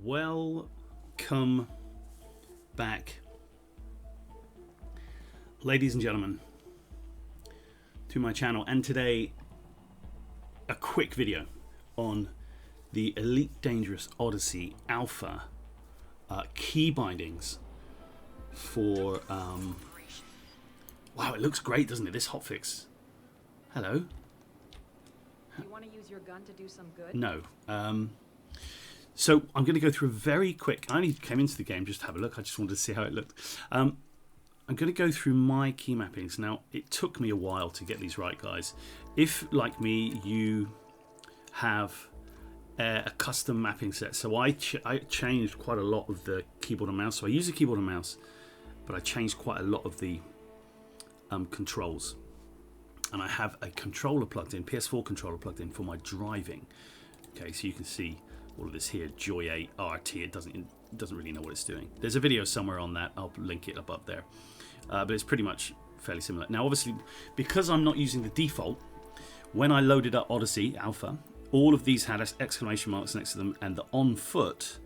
Welcome back, ladies and gentlemen, to my channel, and today a quick video on the Elite Dangerous Odyssey Alpha key bindings for wow, it looks great, doesn't it, this hotfix. Hello. You want to use your gun to do some good? No. So I'm going to go through a very quick, I only came into the game just to have a look, I just wanted to see how it looked. I'm going to go through my key mappings. Now, it took me a while to get these right, guys. If, like me, you have a custom mapping set, so I changed quite a lot of the keyboard and mouse. So I use a keyboard and mouse, but I changed quite a lot of the controls. And I have a controller plugged in, PS4 controller plugged in for my driving. Okay, so you can see all of this here, Joy 8 RT. It doesn't really know what it's doing. There's a video somewhere on that. I'll link it up there. But it's pretty much fairly similar. Now, obviously, because I'm not using the default, when I loaded up Odyssey Alpha, all of these had exclamation marks next to them, and the on foot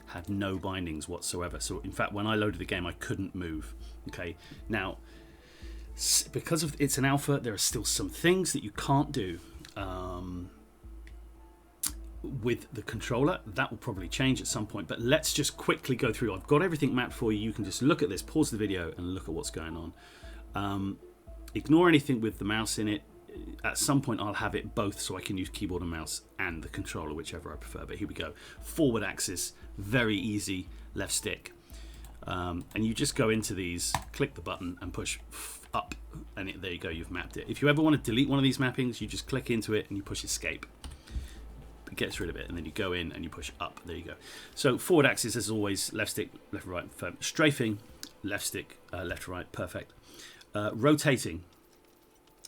had no bindings whatsoever. So, in fact, when I loaded the game, I couldn't move. Okay, now, because it's an alpha, there are still some things that you can't do with the controller. That will probably change at some point, but let's just quickly go through. I've got everything mapped for you. You can just look at this, pause the video, and look at what's going on. Ignore anything with the mouse in it. At some point I'll have it both, so I can use keyboard and mouse and the controller, whichever I prefer. But here we go. Forward axis, very easy. Left stick, and you just go into these, click the button and push up, and there you go, you've mapped it. If you ever want to delete one of these mappings, you just click into it and you push escape. It gets rid of it, and then you go in and you push up. There you go. So forward axis, as always, left stick, left right. Strafing, left stick, left right, perfect. Rotating,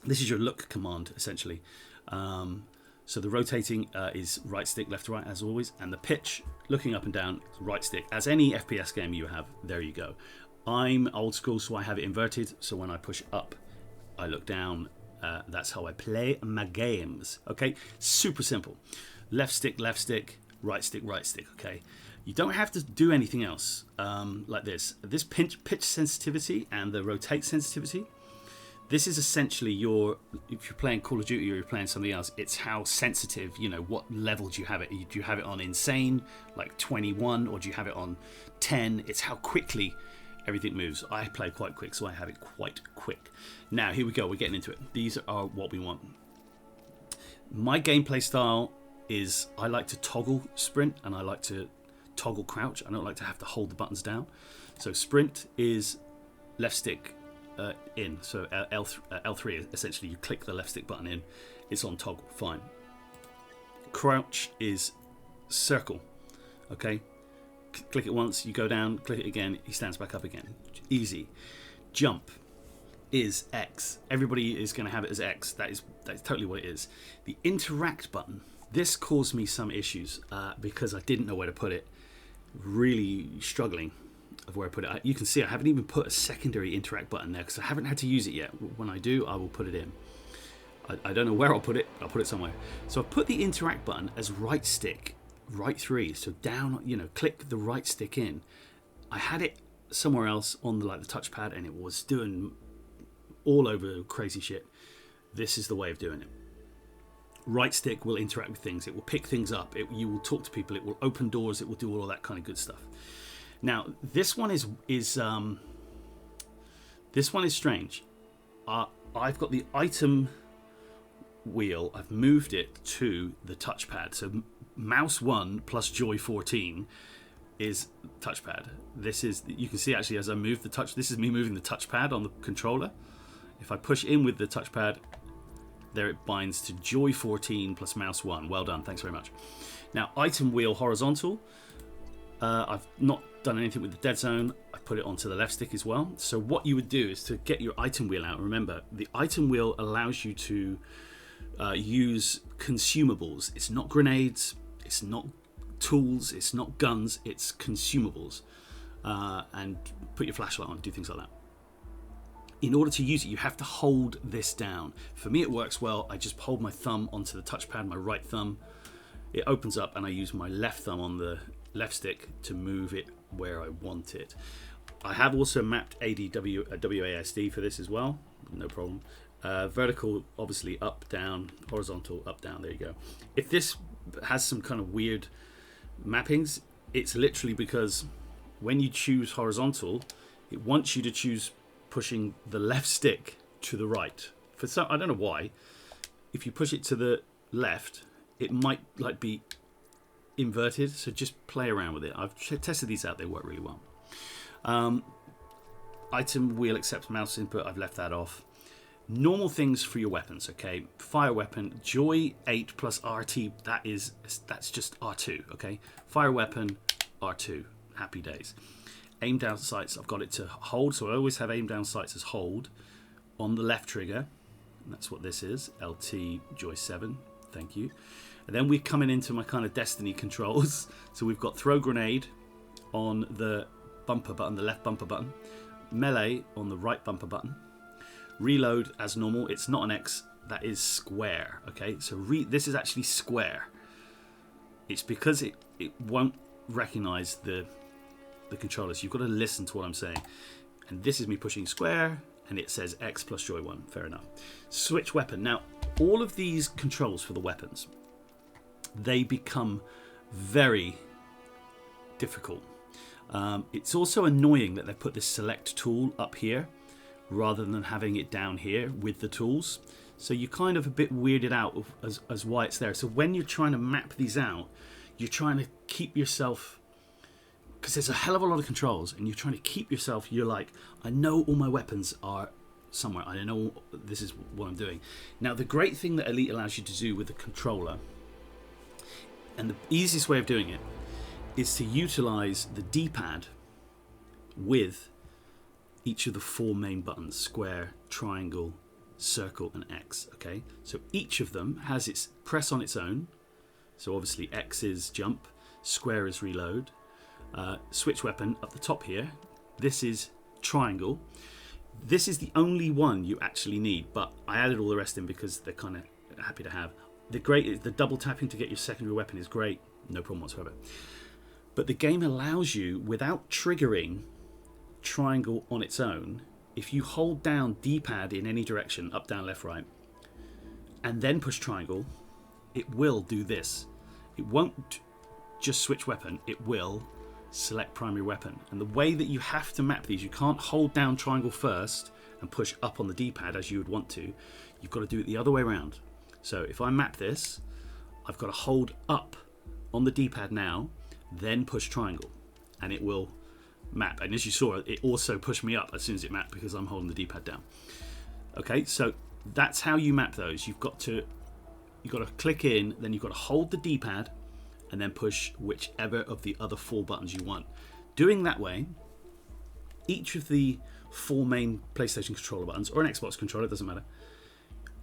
this is your look command essentially. So the rotating is right stick, left to right, as always, and the pitch, looking up and down, right stick. As any FPS game you have, there you go. I'm old school, so I have it inverted, so when I push up I look down. That's how I play my games. Okay, super simple. Left stick, right stick, right stick. Okay, you don't have to do anything else like this. This pitch sensitivity and the rotate sensitivity, this is essentially your, if you're playing Call of Duty or you're playing something else, it's how sensitive, you know, what level do you have it. Do you have it on insane, like 21, or do you have it on 10? It's how quickly everything moves. I play quite quick, so I have it quite quick. Now, here we go. We're getting into it. These are what we want. My gameplay style is I like to toggle sprint and I like to toggle crouch. I don't like to have to hold the buttons down. So sprint is left stick in. So L3, essentially, you click the left stick button in. It's on toggle. Fine. Crouch is circle. Okay. Click it once, you go down, click it again, he stands back up again. Easy. Jump is X. Everybody is going to have it as X. That's totally what it is. The interact button, this caused me some issues because I didn't know where to put it. Really struggling of where I put it. You can see I haven't even put a secondary interact button there because I haven't had to use it yet. When I do, I will put it in. I don't know where I'll put it, but I'll put it somewhere. So I put the interact button as right stick. Right 3, so down, you know, click the right stick in. I had it somewhere else on the touchpad, and it was doing all over crazy shit. This is the way of doing it. Right stick will interact with things. It will pick things up. You will talk to people. It will open doors. It will do all that kind of good stuff. Now, this one is strange. I've got the item wheel. I've moved it to the touchpad. So mouse 1 plus Joy 14 is touchpad. This is, you can see actually as I move the touch, this is me moving the touchpad on the controller. If I push in with the touchpad, there it binds to Joy 14 plus mouse 1. Well done, thanks very much. Now, item wheel horizontal. I've not done anything with the dead zone. I put it onto the left stick as well. So what you would do is to get your item wheel out. Remember, the item wheel allows you to use consumables. It's not grenades. It's not tools. It's not guns. It's consumables. And put your flashlight on. Do things like that. In order to use it, you have to hold this down. For me, it works well. I just hold my thumb onto the touchpad, my right thumb. It opens up, and I use my left thumb on the left stick to move it where I want it. I have also mapped WASD for this as well, no problem. Vertical, obviously up, down, horizontal, up, down, there you go. If this has some kind of weird mappings, it's literally because when you choose horizontal, it wants you to choose pushing the left stick to the right. For some, I don't know why. If you push it to the left, it might like be inverted, so just play around with it. I've tested these out, they work really well. Item wheel accepts mouse input, I've left that off. Normal things for your weapons, okay? Fire weapon, Joy 8 plus RT, that's just R2, okay? Fire weapon, R2, happy days. Aim down sights, I've got it to hold, so I always have aim down sights as hold on the left trigger. And that's what this is, LT Joy 7, thank you. And then we're coming into my kind of Destiny controls. So we've got throw grenade on the bumper button, the left bumper button. Melee on the right bumper button. Reload as normal, it's not an X, that is square, okay? So this is actually square. It's because it won't recognize the controllers. You've got to listen to what I'm saying. And this is me pushing square, and it says X plus Joy 1, fair enough. Switch weapon. Now, all of these controls for the weapons, they become very difficult. It's also annoying that they put this select tool up here rather than having it down here with the tools. So you're kind of a bit weirded out as why it's there. So when you're trying to map these out, you're trying to keep yourself, because there's a hell of a lot of controls, and you're trying to keep yourself, you're like, I know all my weapons are somewhere. I know this is what I'm doing. Now, the great thing that Elite allows you to do with the controller, and the easiest way of doing it, is to utilize the D-pad with each of the 4 main buttons: square, triangle, circle, and X. Okay, so each of them has its press on its own. So obviously X is jump, square is reload, switch weapon up the top here. This is triangle. This is the only one you actually need, but I added all the rest in because they're kind of happy to have. The double tapping to get your secondary weapon is great, no problem whatsoever. But the game allows you, without triggering triangle on its own, if you hold down D-pad in any direction, up, down, left, right, and then push triangle, it will do this. It won't just switch weapon, it will select primary weapon. And the way that you have to map these, you can't hold down triangle first and push up on the D-pad as you would want to. You've got to do it the other way around. So if I map this, I've got to hold up on the D-pad now, then push triangle, and it will map. And as you saw, it also pushed me up as soon as it mapped because I'm holding the D-pad down. Okay, so that's how you map those. You've got to click in, then you've got to hold the D-pad, and then push whichever of the other 4 buttons you want. Doing that way, each of the 4 main PlayStation controller buttons, or an Xbox controller, it doesn't matter,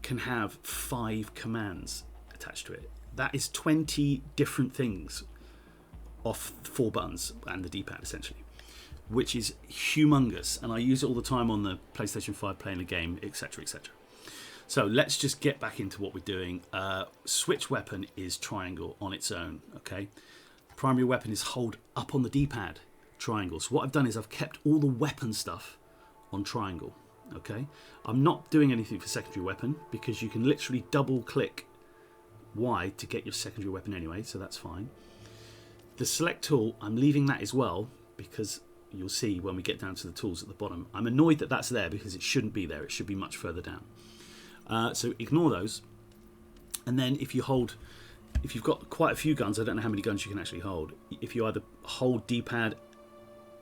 can have 5 commands attached to it. That is 20 different things off 4 buttons and the D-pad essentially, which is humongous, and I use it all the time on the PlayStation 5 playing the game, etc, etc. So let's just get back into what we're doing. Switch weapon is triangle on its own, okay? Primary weapon is hold up on the D-pad, triangle. So what I've done is I've kept all the weapon stuff on triangle, okay? I'm not doing anything for secondary weapon because you can literally double click Y to get your secondary weapon anyway, so that's fine. The select tool, I'm leaving that as well because you'll see when we get down to the tools at the bottom. I'm annoyed that that's there because it shouldn't be there. It should be much further down. So ignore those. And then if you've got quite a few guns, I don't know how many guns you can actually hold. If you either hold D-pad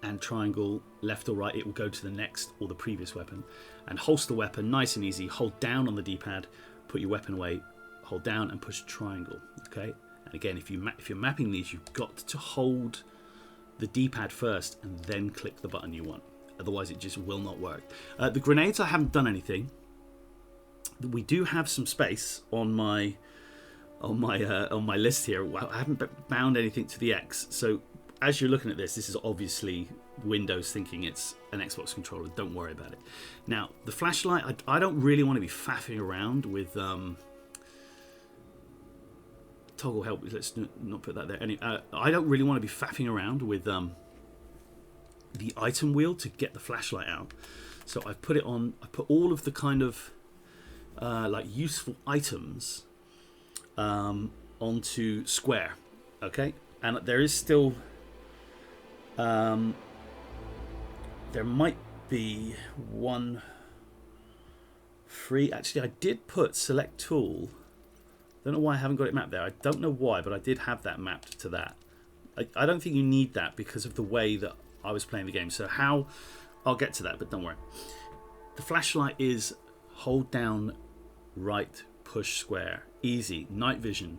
and triangle left or right, it will go to the next or the previous weapon. And holster weapon, nice and easy. Hold down on the D-pad, put your weapon away, hold down and push triangle. Okay. And again, if you're mapping these, you've got to hold the D-pad first and then click the button you want. Otherwise, it just will not work. The grenades, I haven't done anything. We do have some space on my list here. I haven't bound anything to the X. So as you're looking at this is obviously Windows thinking it's an Xbox controller. Don't worry about it. Now, the flashlight, I don't really want to be faffing around with toggle help. Let's not put that there. I don't really want to be faffing around with the item wheel to get the flashlight out. So I've put it on. I put all of the kind of like useful items onto square. Okay, and there is still there might be one free. Actually, I did put select tool. Don't know why I haven't got it mapped there. I don't know why, but I did have that mapped to that. I don't think you need that because of the way that I was playing the game. So how, I'll get to that, but don't worry. The flashlight is hold down, right, push square. Easy. Night vision,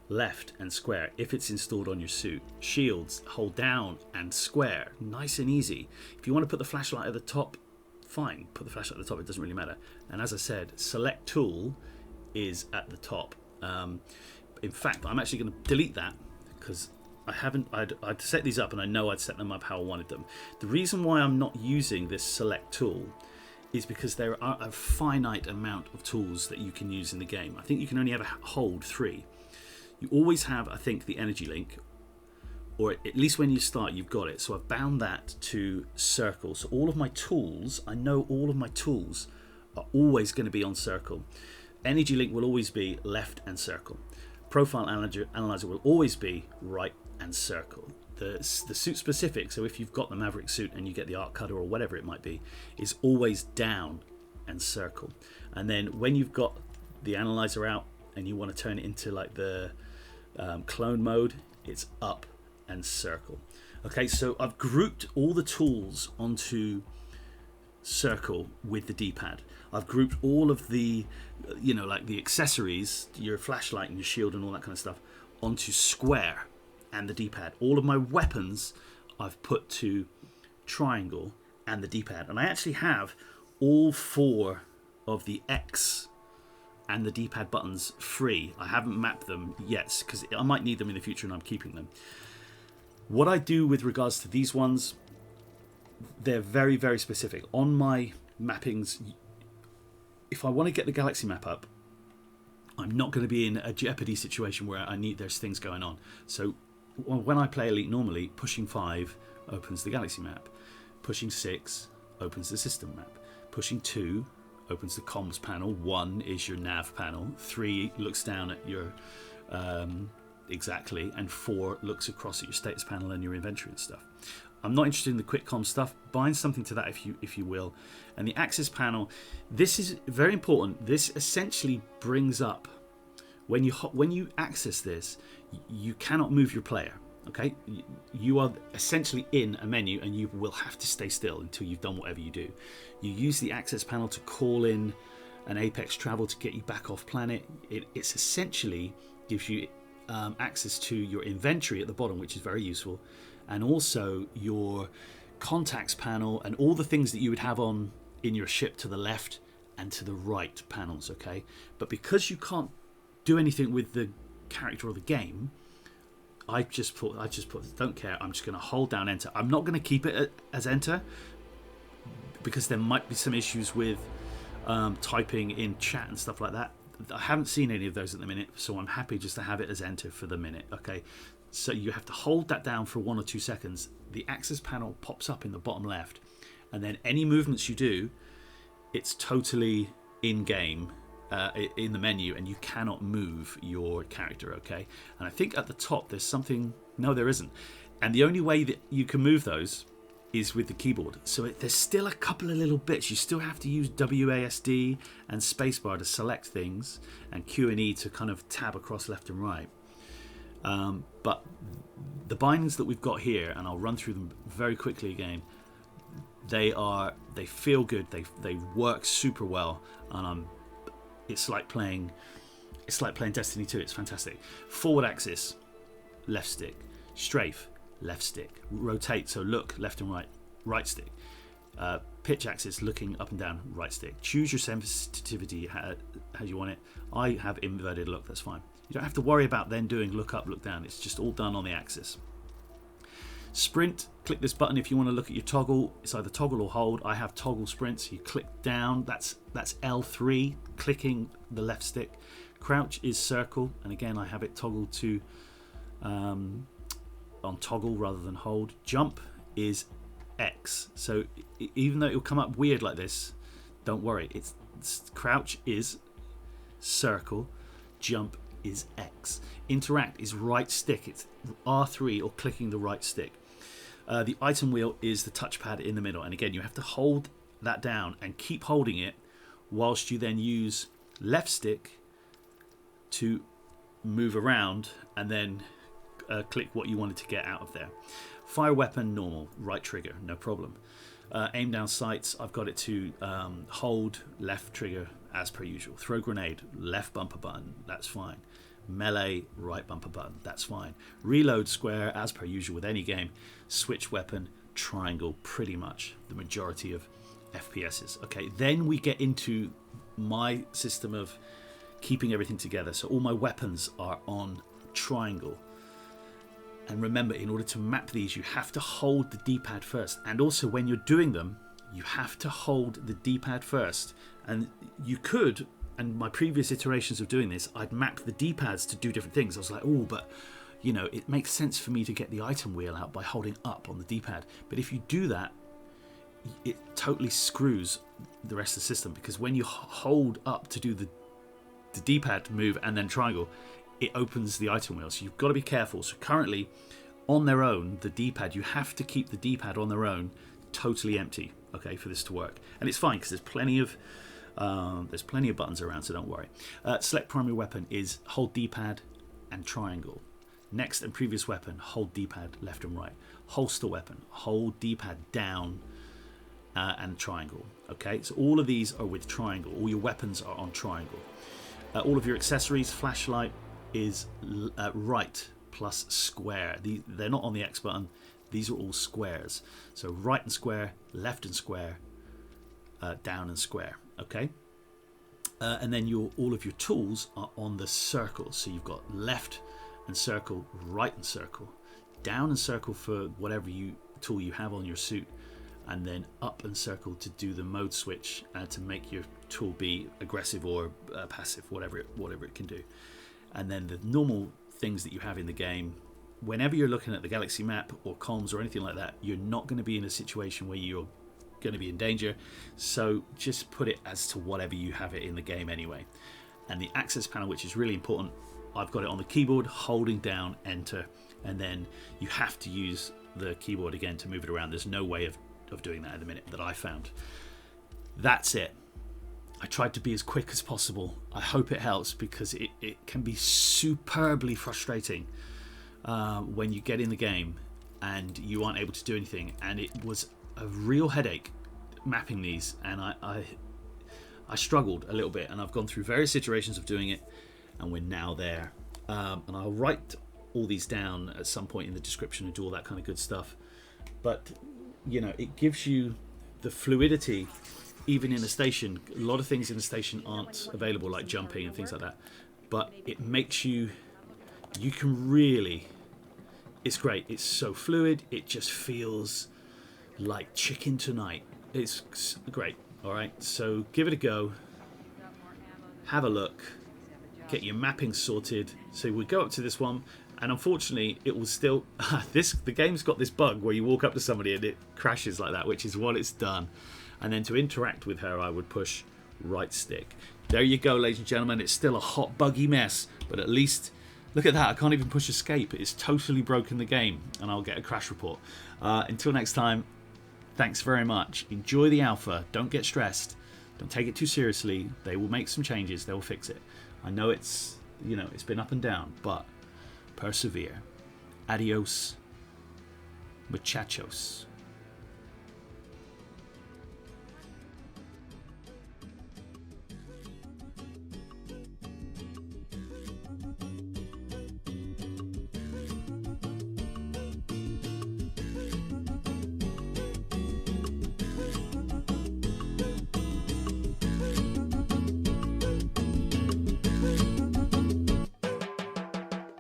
left and square if it's installed on your suit. Shields, hold down and square. Nice and easy. If you want to put the flashlight at the top, fine. Put the flashlight at the top. It doesn't really matter. And as I said, select tool is at the top. In fact, I'm actually going to delete that because I'd set these up and I know I'd set them up how I wanted them. The reason why I'm not using this select tool is because there are a finite amount of tools that you can use in the game. I think you can only ever hold 3. You always have, I think, the energy link, or at least when you start you've got it. So I've bound that to circle. So all of my tools, I know all of my tools are always going to be on circle. Energy link will always be left and circle. Profile analyzer will always be right and circle. The suit specific, so if you've got the Maverick suit and you get the arc cutter or whatever it might be, is always down and circle. And then when you've got the analyzer out and you want to turn it into like the clone mode, it's up and circle. Okay, so I've grouped all the tools onto circle with the D-pad. I've grouped all of the, like the accessories, your flashlight and your shield and all that kind of stuff, onto square and the D-pad. All of my weapons I've put to triangle and the D-pad. And I actually have all 4 of the X and the D-pad buttons free. I haven't mapped them yet because I might need them in the future and I'm keeping them. What I do with regards to these ones, they're very, very specific. On my mappings, if I want to get the galaxy map up, I'm not going to be in a Jeopardy situation where there's things going on. So when I play Elite normally, pushing 5 opens the galaxy map. Pushing 6 opens the system map. Pushing 2 opens the comms panel. 1 is your nav panel. 3 looks down at your exactly, and 4 looks across at your status panel and your inventory and stuff. I'm not interested in the quick comm stuff. Bind something to that if you will. And the access panel, this is very important. This essentially brings up when you access this, you cannot move your player. Okay, you are essentially in a menu and you will have to stay still until you've done whatever you do. You use the access panel to call in an Apex travel to get you back off planet. It's essentially gives you access to your inventory at the bottom, which is very useful, and also your contacts panel and all the things that you would have on in your ship to the left and to the right panels. Okay, but because you can't do anything with the character or the game, I just put don't care, I'm just going to hold down enter. I'm not going to keep it as enter because there might be some issues with typing in chat and stuff like that. I haven't seen any of those at the minute, so I'm happy just to have it as enter for the minute. Okay, so you have to hold that down for 1 or 2 seconds. The access panel pops up in the bottom left, and then any movements you do, it's totally in game in the menu, and you cannot move your character. Okay, and I think at the top there's something. No, there isn't. And the only way that you can move those is with the keyboard. So there's still a couple of little bits. You still have to use WASD and spacebar to select things, and Q and E to kind of tab across left and right. But the bindings that we've got here, and I'll run through them very quickly again. They feel good. They work super well, and it's like playing Destiny 2. It's fantastic. Forward axis, left stick. Strafe, left stick. Rotate, so look left and right, right stick. Pitch axis, looking up and down, right stick. Choose your sensitivity how you want it. I have inverted look, that's fine. You don't have to worry about then doing look up, look down. It's just all done on the axis. Sprint, click this button if you want to look at your toggle. It's either toggle or hold. I have toggle sprint, so you click down. That's L3, clicking the left stick. Crouch is circle, and again I have it toggled to on toggle rather than hold. Jump is X. So even though it will come up weird like this, don't worry. It's crouch is circle, jump is X. Interact is right stick. It's R3 or clicking the right stick. The item wheel is the touchpad in the middle, and again you have to hold that down and keep holding it whilst you then use left stick to move around and then click what you wanted to get out of there. Fire weapon, normal, right trigger, no problem. Aim down sights, I've got it to hold left trigger as per usual. Throw grenade, left bumper button, that's fine. Melee, right bumper button, that's fine. Reload square, as per usual with any game. Switch weapon, triangle, pretty much the majority of FPSs. Okay, then we get into my system of keeping everything together. So all my weapons are on triangle. And remember, in order to map these, you have to hold the D-pad first. And also when you're doing them, you have to hold the D-pad first. And you could, and my previous iterations of doing this, I'd map the D-pads to do different things. I was like, oh, but you know, it makes sense for me to get the item wheel out by holding up on the D-pad. But if you do that, it totally screws the rest of the system, because when you hold up to do the D-pad move and then triangle, it opens the item wheel. So you've got to be careful. So currently, on their own, the D-pad, you have to keep the D-pad on their own totally empty, okay, for this to work. And it's fine because there's plenty of buttons around, so don't worry. Select primary weapon is hold D-pad and triangle. Next and previous weapon, hold D-pad left and right. Holster weapon, hold D-pad down and triangle. Okay, so all of these are with triangle. All your weapons are on triangle. All of your accessories, flashlight is right plus square. They're not on the X button. These are all squares. So right and square, left and square, down and square. Okay. And then all of your tools are on the circle. So you've got left and circle, right and circle, down and circle for whatever tool you have on your suit, and then up and circle to do the mode switch to make your tool be aggressive or passive, whatever it can do. And then the normal things that you have in the game, whenever you're looking at the galaxy map or comms or anything like that, you're not going to be in a situation where you're going to be in danger, so just put it as to whatever you have it in the game anyway. And the access panel, which is really important, I've got it on the keyboard, holding down enter, and then you have to use the keyboard again to move it around. There's no way of doing that at the minute that I found. That's it. I tried to be as quick as possible. I hope it helps, because it can be superbly frustrating when you get in the game and you aren't able to do anything. And it was a real headache mapping these, and I struggled a little bit, and I've gone through various iterations of doing it, and we're now there. And I'll write all these down at some point in the description and do all that kind of good stuff. But you know, it gives you the fluidity even in a station. A lot of things in a station aren't available, like jumping and things like that, but it makes you can really, it's great. It's so fluid, it just feels like chicken tonight. It's great. All right, so give it a go, have a look, get your mapping sorted. So we go up to this one, and unfortunately it will still the game's got this bug where you walk up to somebody and it crashes like that, which is what it's done. And then to interact with her, I would push right stick. There you go, ladies and gentlemen. It's still a hot, buggy mess, but at least look at that. I can't even push escape. It's totally broken the game, and I'll get a crash report. Until next time, thanks very much. Enjoy the alpha. Don't get stressed. Don't take it too seriously. They will make some changes. They will fix it. I know it's been up and down, but persevere. Adios, muchachos.